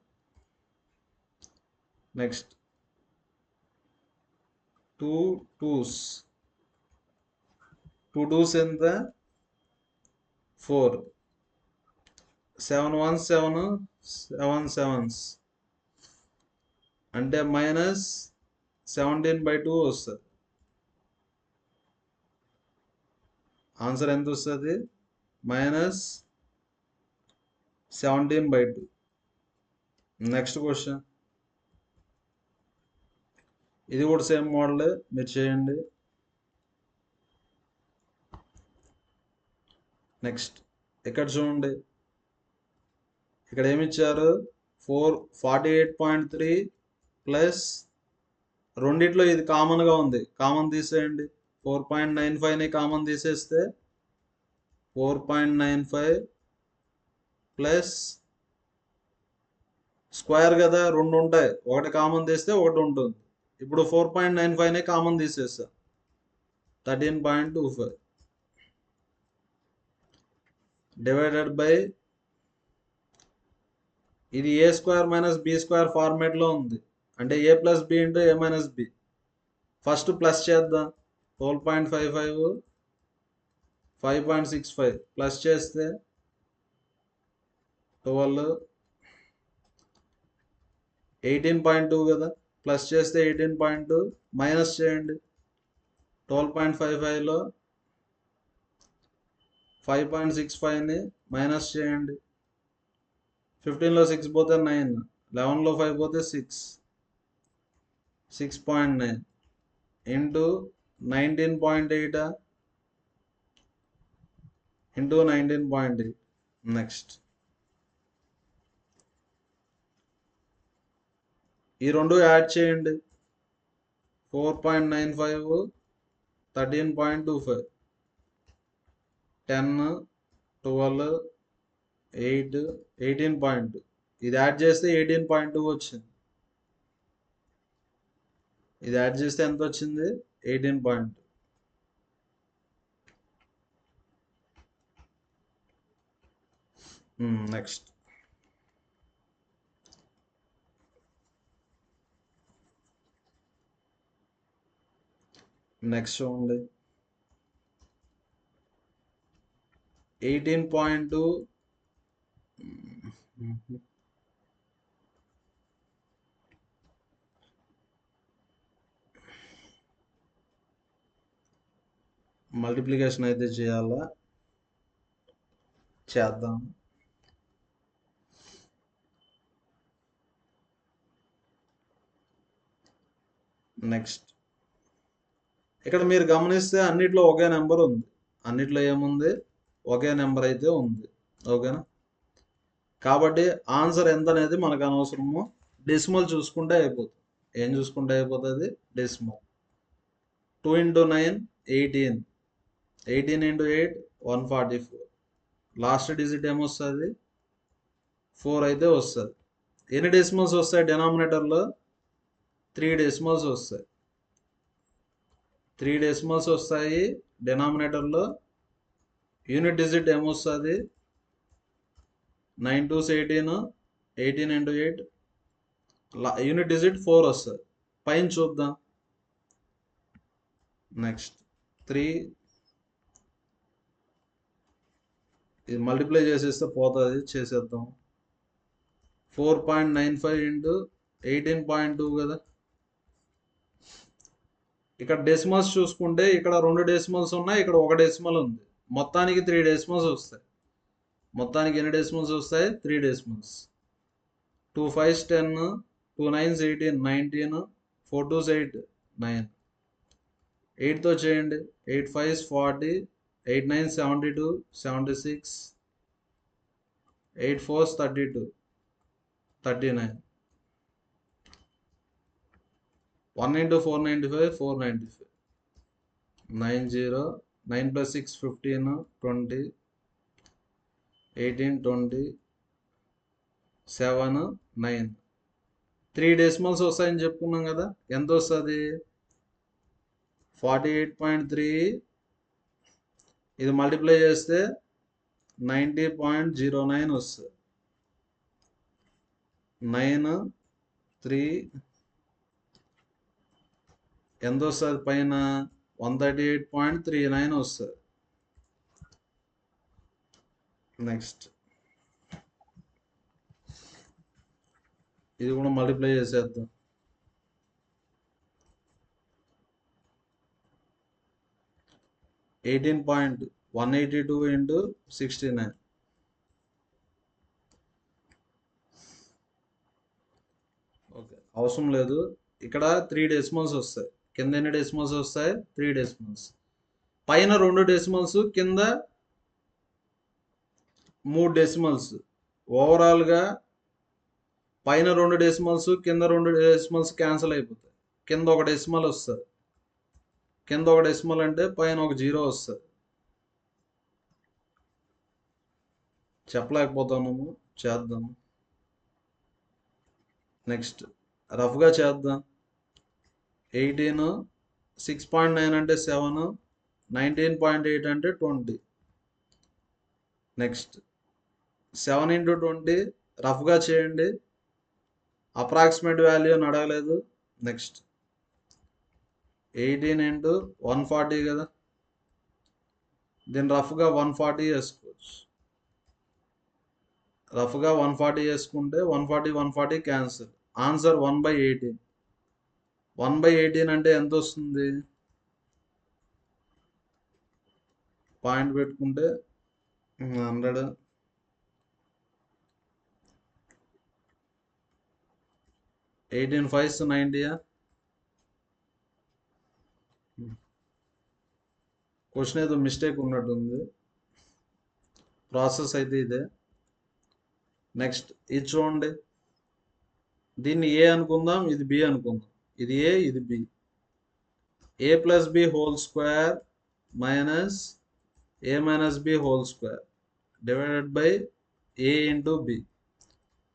Next 2 2s. 2 2s ఎంత, 4. 7 1 7 7 7s అంటే -17/2 వస్తుంది. ఆన్సర్ ఎంత వస్తుంది, -17/2. నెక్స్ట్ క్వశ్చన్, ఇది కూడా సేమ్ మోడల్, మీరు చేయండి. నెక్స్ట్ ఇక్కడ చూడండి, ఇక్కడ ఏమి ఇచ్చారు, 48.3 ప్లస్ రెండిట్లో ఇది కామన్గా ఉంది, కామన్ తీసేయండి. 4.95ని కామన్ తీసేస్తే 4.95 ప్లస్ స్క్వేర్ కదా, రెండు ఉంటాయి, ఒకటి కామన్ తీస్తే ఒకటి ఉంటుంది. ఇప్పుడు 4.95ని కామన్ తీసేస్తా, 13.25 డివైడెడ్ బై, ఇది a² - b² ఫార్మేట్లో ఉంది, అంటే a + b into a - b. First plus చేద్దాం. 12.55 5.65 ప్లస్ చేస్తే 12 18.2 కదా, ప్లస్ చేస్తే 18.2, మైనస్ చేయండి. 12.55లో 5.65ని మైనస్ చేయండి. 15లో 6 పోతే 9, 11లో 5 పోతే 6, 6.9 ఇంటూ 19.8 ఇంటూ 19.8. నెక్స్ట్ ఈ రెండు యాడ్ చేయండి. 4.95 13.25 10 12 8 18.2. ఇది యాడ్ చేస్తే 18.2 వచ్చింది. ఇది యాడ్ చేస్తే ఎంత వచ్చింది, 18.2. నెక్స్ట్ చూడండి, 18.2 మల్టిప్లికేషన్ అయితే చేయాలా, చేద్దాం. నెక్స్ట్ ఇక్కడ మీరు గమనిస్తే అన్నిట్లో ఒకే నెంబర్ ఉంది, అన్నిట్లో ఏముంది, ఒకే నెంబర్ అయితే ఉంది. ఓకేనా, కాబట్టి ఆన్సర్ ఎంత అనేది మనకు అనవసరము, డెసిమల్ చూసుకుంటే అయిపోతుంది. ఏం చూసుకుంటే అయిపోతుంది, డెసిమల్. 2 × 9 18, 18 × 8 144. లాస్ట్ డిజిట్ ఏమొస్తుంది, 4 అయితే వస్తుంది. ఎన్ని డెసిమల్స్ వస్తాయి డినామినేటర్లో, 3 డెసిమల్స్ వస్తాయి. 3 డెసిమల్స్ వస్తాయి డినామినేటర్లో. యూనిట్ డిజిట్ ఏమొస్తుంది, 9 2s 18, 18 × 8. యూనిట్ డిజిట్ 4 వస్తుంది. పైన చూద్దాం. నెక్స్ట్ 3, ఇది మల్టిప్లై చేసేస్తే పోతుంది, చేసేద్దాం. 4.95 ఇంటూ 18.2 కదా. ఇక్కడ డెసిమల్స్ చూసుకుంటే ఇక్కడ 2 డెసిమల్స్ ఉన్నాయి, ఇక్కడ 1 డెసిమల్ ఉంది. మొత్తానికి 3 డెసిమల్స్ వస్తాయి. మొత్తానికి ఎన్ని డెసిమల్స్ వస్తాయి, 3 డెసిమల్స్. 2 5s 10, 2 9s 18, 19, 4 2s 8, 9. 8తో చేయండి. 8 5s 40, 8 9s 72, 76, 8 4s 32, 39. 1 into 495, 495. 90, 9 plus 6 15, 20, 18 20, 7 9. 3 decimals వస్తాయని చెప్పుకున్నాం కదా. ఎంత వస్తుంది? 48.3. ఇది మల్టిప్లై చేస్తే 90.09 వస్తుంది. 9 3 ఎంత వస్తుంది? పైన 138.39 వస్తుంది. నెక్స్ట్ ఇది కూడా మల్టిప్లై చేసేద్దాం. 18.182 into 69. ఓకే, అవసరం లేదు. ఇక్కడ 3 డెసిమల్స్ వస్తాయి. కింద ఎన్ని డెసిమల్స్ వస్తాయి? 3 డెసిమల్స్. పైన 2 డెసిమల్స్, కింద 3 డెసిమల్స్. ఓవరాల్గా పైన 2 డెసిమల్స్, కింద 2 డెసిమల్స్ క్యాన్సిల్ అయిపోతాయి. కింద ఒక డెసిమల్ వస్తుంది. కింద ఒక డెసిమల్ అంటే పైన ఒక 0 వస్తుంది. చెప్పలేకపోతున్నాము, చేద్దాము. నెక్స్ట్ రఫ్గా చేద్దాం. 18, 6.9 అంటే 7, 19.8 అంటే 20. నెక్స్ట్ 7 into 20 రఫ్గా చేయండి. అప్రాక్సిమేట్ వాల్యూ అని అడగలేదు. నెక్స్ట్ 18 into 140 కదా, దీన్ని రఫ్గా 140 చేసుకోవచ్చు. రఫ్గా 140 చేసుకుంటే 140 140 క్యాన్సిల్. ఆన్సర్ 1/18. 1/18 అంటే ఎంత వస్తుంది? పాయింట్ పెట్టుకుంటే 100. 18 5s 90. క్వశ్చన్ ఏదో మిస్టేక్ ఉన్నట్టుంది. ప్రాసెస్ అయితే ఇదే. నెక్స్ట్ ఇది చూడండి. దీన్ని ఏ అనుకుందాం, ఇది బి అనుకుందాం. ఇది ఏ, ఇది B. A plus B whole square minus A minus B whole square divided by A into B.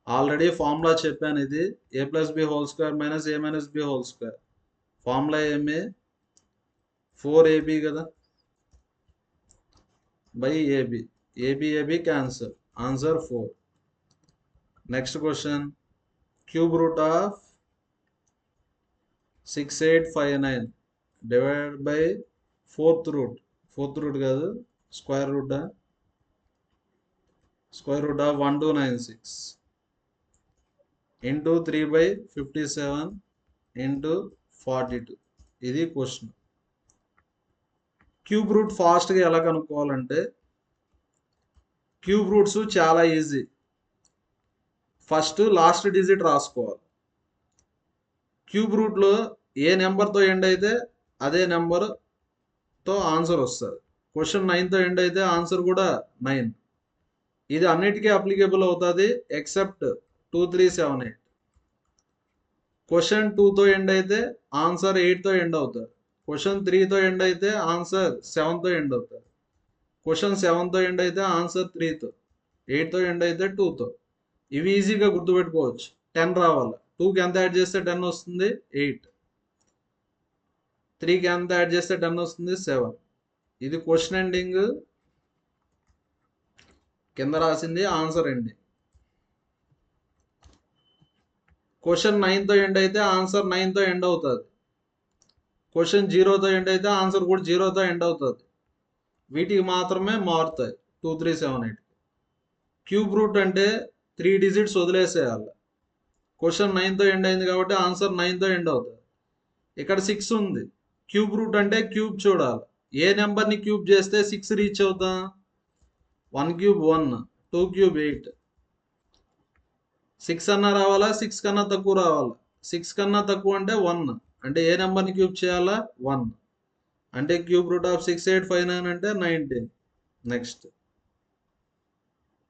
Already formula చెప్పాను. ఇది A plus B whole square minus A minus B whole square. Formula ఏమి? 4ab కదా, by AB. AB cancel. Answer 4. Next question. Cube root of 6859 divided by fourth root. Fourth root కాదు, square root. Square root of 1296 into 3/57 into 42. ఇది question. Cube route ఫాస్ట్గా ఎలా కనుక్కోవాలంటే, cube roots చాలా easy. First last digit రాసుకోవాలి. Cube రూట్లో ఏ నెంబర్తో end అయితే అదే నెంబర్తో ఆన్సర్ వస్తుంది. క్వశ్చన్ 9తో ఎండ్ అయితే ఆన్సర్ కూడా 9. ఇది అన్నిటికీ అప్లికేబుల్ అవుతుంది ఎక్సెప్ట్ 2378. క్వశ్చన్ 2తో ఎండ్ అయితే ఆన్సర్ 8తో ఎండ్ అవుతుంది. క్వశ్చన్ 3తో ఎండ్ అయితే ఆన్సర్ 7తో ఎండ్ అవుతుంది. క్వశ్చన్ 7తో ఎండ్ అయితే ఆన్సర్ 3తో. 8తో ఎండ్ అయితే 2తో. ఇవి ఈజీగా గుర్తుపెట్టుకోవచ్చు. 10 రావాలి. 2కి ఎంత యాడ్ చేస్తే 10 వస్తుంది? 8. 3కి ఎంత యాడ్ చేస్తే 10 వస్తుంది? 7. ఇది క్వశ్చన్ ఎండింగ్, కింద రాసింది ఆన్సర్ ఎండింగ్. క్వశ్చన్ 9తో ఎండ్ అయితే ఆన్సర్ 9తో ఎండ్ అవుతుంది. క్వశ్చన్ 0తో ఎండ్ అయితే ఆన్సర్ కూడా 0తో ఎండ్ అవుతుంది. వీటికి మాత్రమే మారుతాయి 2378. క్యూబ్ రూట్ అంటే 3 డిజిట్స్ వదిలేసేయాలి. క్వశ్చన్ 9తో ఎండ్ అయింది కాబట్టి ఆన్సర్ 9తో ఎండ్ అవుతుంది. ఇక్కడ 6 ఉంది. క్యూబ్ రూట్ అంటే క్యూబ్ చూడాలి. ఏ నెంబర్ని క్యూబ్ చేస్తే 6 రీచ్ అవుతాం? 1 క్యూబ్ 1, 2 క్యూబ్ 8, 6 అన్నా రావాలా, 6 కన్నా తక్కువ రావాలా? 6 కన్నా తక్కువ అంటే 1. అంటే ఏ నెంబర్ని క్యూబ్ చేయాలా? 1. అంటే క్యూబ్ రూట్ ఆఫ్ 6859 అంటే 19. నెక్స్ట్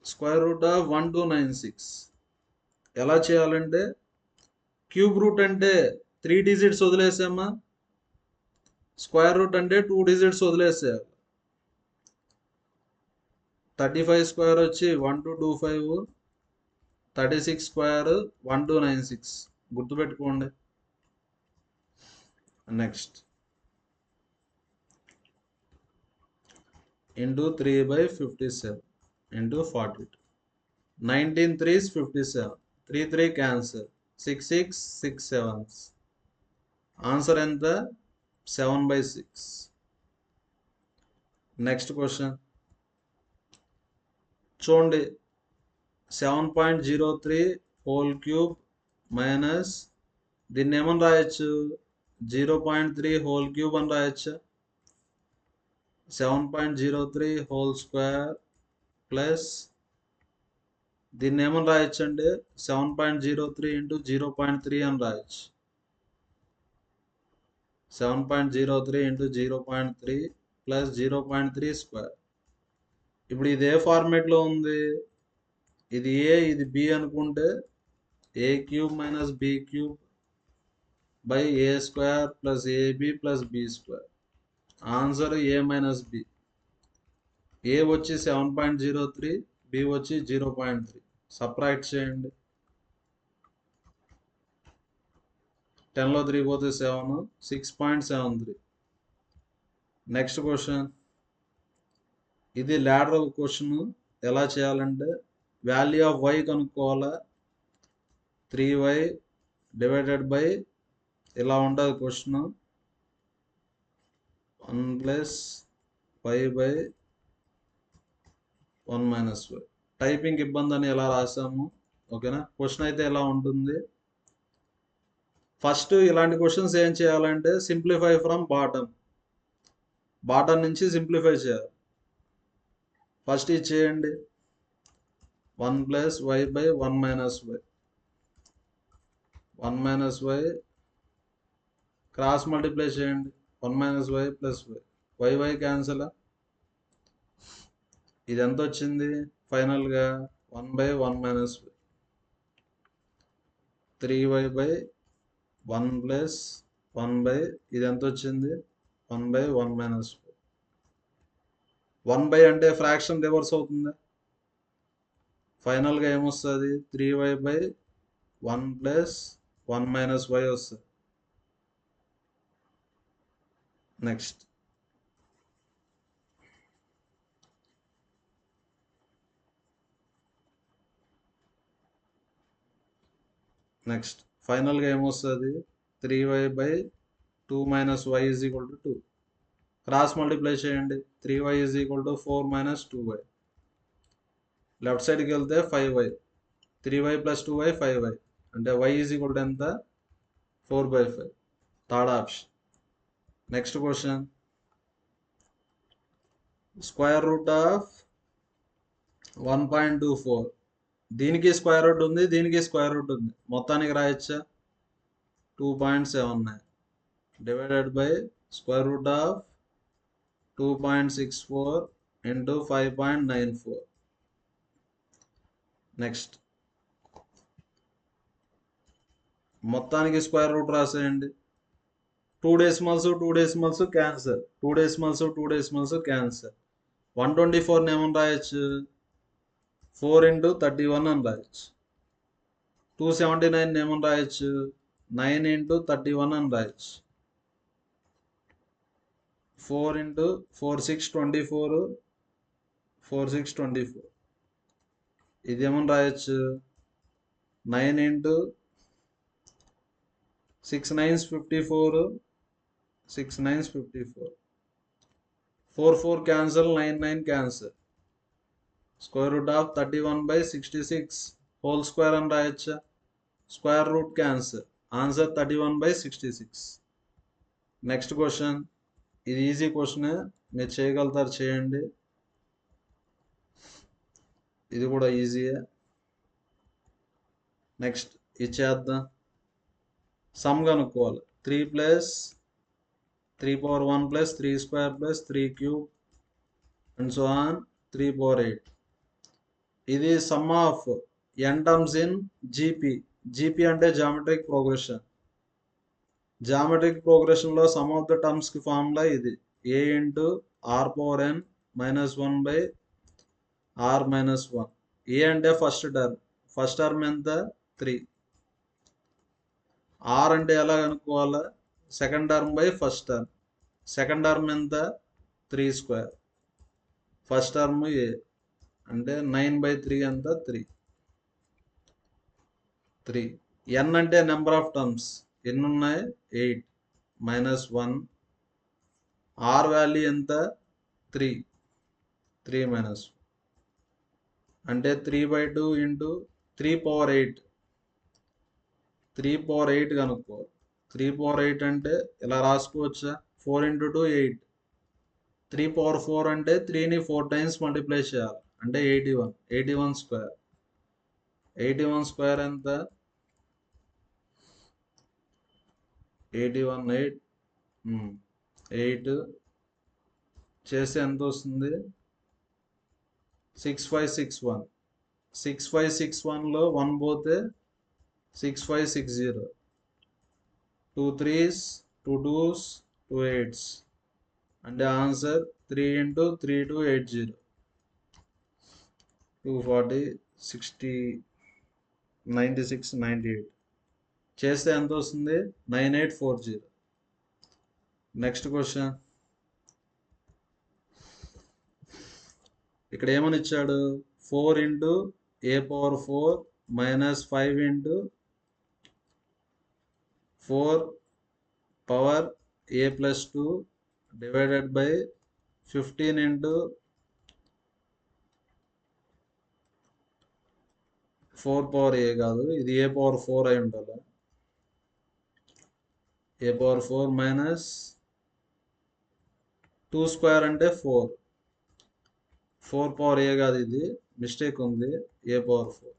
స్క్వేర్ రూట్ ఆఫ్ 1296 ఎలా చేయాలంటే క్యూబ్ రూట్ అంటే 3 డిజిట్స్ వదిలేసామా, స్క్వేర్ రూట్ అంటే 2 డిజిట్స్ వదిలేసేయాలి. 35 స్క్వేర్ వచ్చి 1225, 36 స్క్వేర్ 1296 గుర్తుపెట్టుకోండి. Next into 3/57 into 42. 19 3s 57. 3 3 cancer. 6 6 6 7s. Answer ఎంత? 7/6. నెక్స్ట్ క్వశ్చన్ చూడండి. 7.03 హోల్ క్యూబ్ మైనస్ దీన్ని ఏమని రాయొచ్చు? 0.3 హోల్ క్యూబ్ అని రాయొచ్చా? 7.03 హోల్ స్క్వేర్ ప్లస్ దీన్ని ఏమని రాయొచ్చు అంటే 7.03 ఇంటూ 0.3 అని రాయొచ్చు. 7.03 ఇంటూ 0.3 ప్లస్ 0.3 స్క్వేర్. ఇప్పుడు ఇది ఏ ఫార్మేట్లో ఉంది? ఇది ఏ, ఇది బి అనుకుంటే A cube minus B cube by A square plus AB plus B square. Answer A minus B. A వచ్చి 7.03, బి వచ్చి 0.3. సబ్ట్రాక్ట్ చేయండి. 10లో 3 పోతే 7, 6.73. Next question. ఇది లాటరల్ క్వశ్చన్. ఎలా చేయాలంటే వాల్యూ ఆఫ్ వై కనుక్కోవాలా. 3y డివైడెడ్ బై ఇలా ఉంటుంది question, 1 plus y by 1 minus y. Typing ఇబ్బంది అని ఎలా రాసాము, ఓకేనా. క్వశ్చన్ అయితే ఎలా ఉంటుంది. ఫస్ట్ ఇలాంటి క్వశ్చన్స్ ఏం చేయాలంటే సింప్లిఫై ఫ్రమ్ బాటమ్ నుంచి సింప్లిఫై చేయాలి. ఫస్ట్ ఇది చేయండి. 1 plus y by 1 minus y. 1 minus y cross multiply చేయండి. 1 minus y plus y cancel. ఇది ఎంత వచ్చింది ఫైనల్గా? 1 by 1 minus y. 3y by 1 plus 1 by ఇది ఎంత వచ్చింది? 1 బై 1 మైనస్ y. 1 బై అంటే ఫ్రాక్షన్ రివర్స్ అవుతుంది. ఫైనల్గా ఏమొస్తుంది? 3y by 1 plus 1 minus y వస్తుంది. నెక్స్ట్ ఫైనల్గా ఏమొస్తుంది? 3y by 2 minus y is equal to 2. Cross multiply చేయండి. 3y is equal to 4 minus 2y. Left సైడ్కి వెళ్తే 5y. 3y plus 2y 5y. అంటే y ఈజ్ ఈక్వల్ టు ఎంత? 4/5. Third option. Next question. Square root of 1.24. దీనికి square root ఉంది, దీనికి square root ఉంది. మొత్తానికి రాయొచ్చా? 2.79 divided by square root of 2.64 into 5.94. Next మొత్తానికి స్క్వేర్ రూట్ రాసేయండి. 2 డెసిమల్స్ క్యాన్సర్. 2 decimals cancel. 124 ఏమని రాయొచ్చు? 4 ఇంటూ 31 అని రాయొచ్చు. 279 ఏమని రాయొచ్చు? 9 ఇంటూ 31 అని రాయొచ్చు. 4 ఇంటూ 4 6 24. 4 6 24. ఇది ఏమని రాయొచ్చు? 9 into 6 9s 54. 6 9s 54. 4 4 cancel, 9 9 cancel. Square root of 31/66 whole square అని రాయొచ్చా? Square root cancel. Answer 31/66. Next question. ఇది ఈజీ క్వశ్చనే, మీరు చేయగలుగుతారు, చేయండి. ఇది కూడా ఈజీయే. నెక్స్ట్ ఇచ్చేద్దాం. సమ్ కనుక్కోవాలి. 3 plus 3 power 1 plus 3 square plus 3 cube and so on 3 power 8. ఇది sum of n terms in GP. GP అంటే జామెట్రిక్ ప్రోగ్రెషన్. జామెట్రిక్ ప్రోగ్రెషన్లో సమ్ ఆఫ్ ద టర్మ్స్కి ఫార్ములా ఇది. a into r power n minus 1 by r minus 1. A అంటే first term. First term ఎంత? 3. R అంటే ఎలా కనుక్కోవాలా? Second term by first term. Second term ఎంత? 3 స్క్వేర్. ఫస్ట్ టర్మ్ ఏ అంటే 9/3 ఎంత? 3. n అంటే నెంబర్ ఆఫ్ టర్మ్స్. ఎన్ని ఉన్నాయి? 8 మైనస్ 1. ఆర్ వాల్యూ ఎంత? 3 మైనస్ అంటే 3/2 ఇంటూ 3 పవర్ 8. 3 పవర్ 8 కనుక్కోవాలి. 3 పవర్ 8 అంటే ఇలా రాసుకోవచ్చా? 4 ఇంటూ 2 8. 3 పవర్ 4 అంటే 3ని 4 టైమ్స్ మల్టిప్లై చేయాలి అంటే 81. 81 స్క్వేర్. 81 స్క్వేర్ ఎంత? 81 8 చేస్తే ఎంత వస్తుంది? 6561. 6561లో 1 పోతే 6560. 2 3s 2 2s 2 8s అంటే ఆన్సర్ 3 ఇంటూ 3 2 80. 240 60 96 98 చేస్తే ఎంత వస్తుంది? 9840. Next question. ఇక్కడ ఏమని ఇచ్చాడు? 4 into a power 4 minus 5 into 4 power a plus 2 divided by 15 into 4 power a కాదు, ఇది a పవర్ 4 అయి ఉండాలి. a పవర్ 4 మైనస్ 2 స్క్వేర్ అంటే 4. 4 పవర్ a కాదు, ఇది మిస్టేక్ ఉంది. a power 4.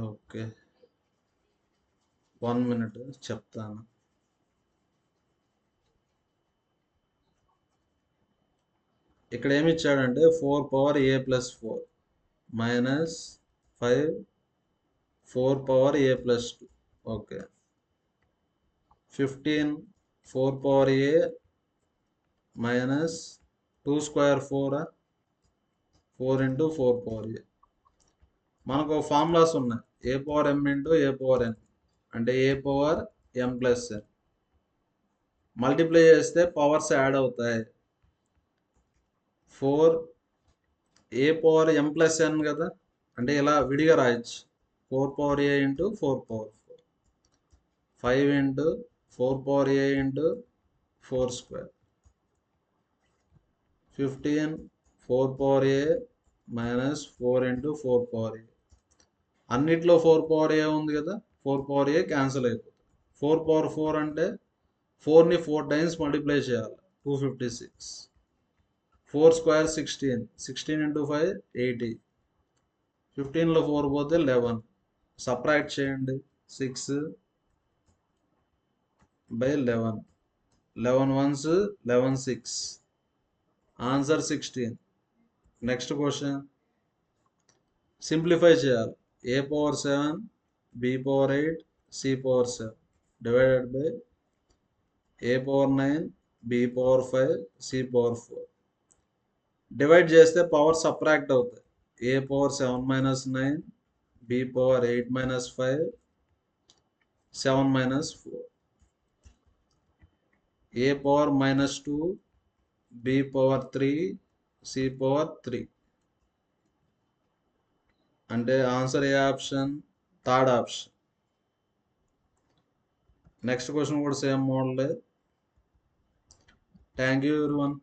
ఓకే 1 మినిట్ చెప్తాను. ఇక్కడ ఏమి ఇచ్చాడంటే 4 power a plus 4 minus 5 4 power a plus 2. Okay 15 4 power a minus 2 square 4 4 into 4 power a. మనకు ఫార్ములాస్ ఉన్నాయి. a power m into a power n అంటే a power m plus n. Multiply చేస్తే powers add అవుతాయి. 4 a power m plus n కదా, అంటే ఇలా విడిగా రాయొచ్చు. 4 power a into 4 power 4. 5 into 4 power a into 4 square. 15 4 power a minus 4 into 4 power a. అన్నిట్లో 4 power a ఉంది కదా, 4 పవర్ a క్యాన్సిల్ అయిపోతుంది. 4 పవర్ 4 అంటే 4ని 4 టైమ్స్ మల్టిప్లై చేయాలి. 256. 4 స్క్వేర్ 16. 16 ఇంటూ 5 80. 15లో 4 పోతే 11. సబ్ట్రాక్ట్ చేయండి. 6 by 11. 11 ones 11 6. Answer 16. Next question. Simplify చేయాలి. a power 7 b power 8 c power 7 divided by a power 9 b power 5 c power 4. Divide చేస్తే power subtract అవుతాయి. a power 7 minus 9 b power 8 minus 5 7 minus 4. a power minus 2 b power 3 c power 3 అంటే answer ఏ option? Third option. Next question కూడా same మోడలే. Thank you everyone.